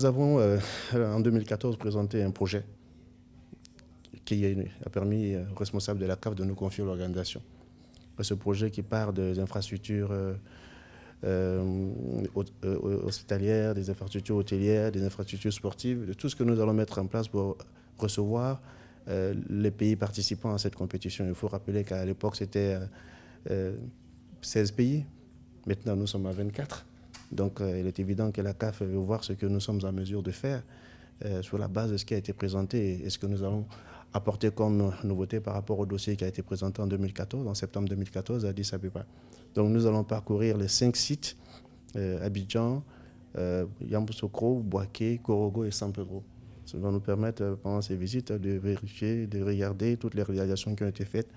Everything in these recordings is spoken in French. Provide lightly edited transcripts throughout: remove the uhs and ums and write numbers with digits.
Nous avons en 2014 présenté un projet qui a permis aux responsables de la CAF de nous confier l'organisation. Ce projet qui part des infrastructures hospitalières, des infrastructures hôtelières, des infrastructures sportives, de tout ce que nous allons mettre en place pour recevoir les pays participants à cette compétition. Il faut rappeler qu'à l'époque, c'était 16 pays. Maintenant, nous sommes à 24. Donc, il est évident que la CAF veut voir ce que nous sommes en mesure de faire sur la base de ce qui a été présenté et ce que nous allons apporter comme nouveauté par rapport au dossier qui a été présenté en 2014, en septembre 2014 à Addis Abeba. Donc, nous allons parcourir les 5 sites, Abidjan, Yamoussoukro, Bouaké, Korogo et San Pedro. Ça va nous permettre, pendant ces visites, de vérifier, de regarder toutes les réalisations qui ont été faites,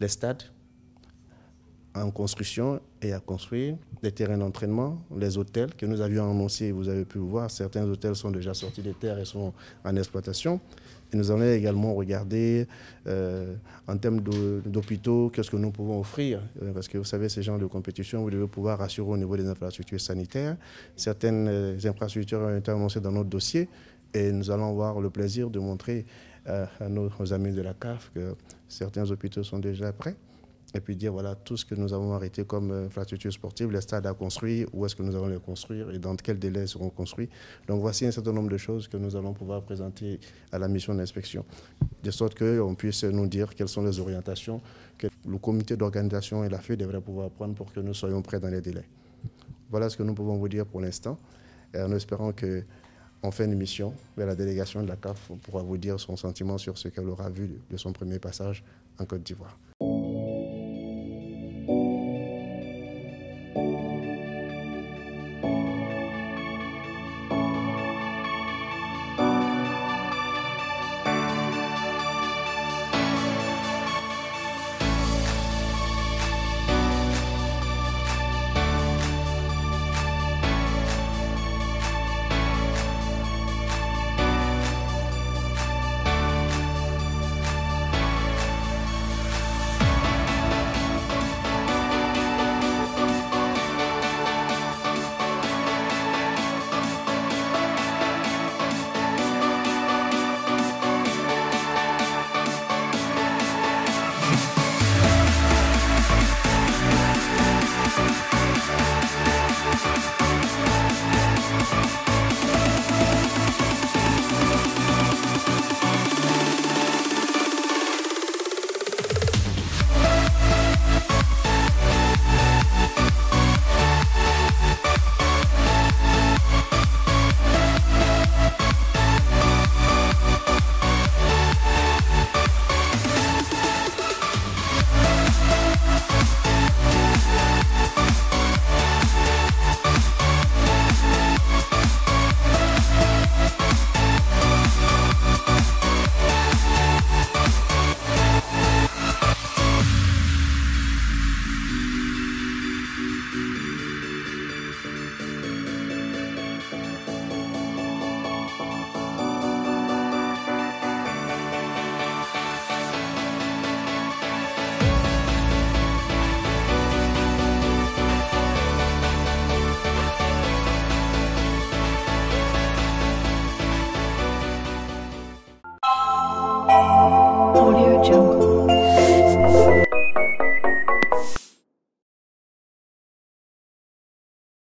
les stades en construction et à construire, les terrains d'entraînement, les hôtels que nous avions annoncés, vous avez pu le voir, certains hôtels sont déjà sortis des terres et sont en exploitation. Et nous allons également regarder en termes d'hôpitaux, qu'est-ce que nous pouvons offrir. Parce que vous savez, ces genres de compétition, vous devez pouvoir assurer au niveau des infrastructures sanitaires. Certaines infrastructures ont été annoncées dans notre dossier et nous allons avoir le plaisir de montrer à nos amis de la CAF que certains hôpitaux sont déjà prêts. Et puis dire voilà tout ce que nous avons arrêté comme infrastructure sportive, les stades à construire, où est-ce que nous allons les construire et dans quel délai ils seront construits. Donc voici un certain nombre de choses que nous allons pouvoir présenter à la mission d'inspection, de sorte qu'on puisse nous dire quelles sont les orientations que le comité d'organisation et la FED devraient pouvoir prendre pour que nous soyons prêts dans les délais. Voilà ce que nous pouvons vous dire pour l'instant, en espérant qu'en fin d'émission, la délégation de la CAF pourra vous dire son sentiment sur ce qu'elle aura vu de son premier passage en Côte d'Ivoire.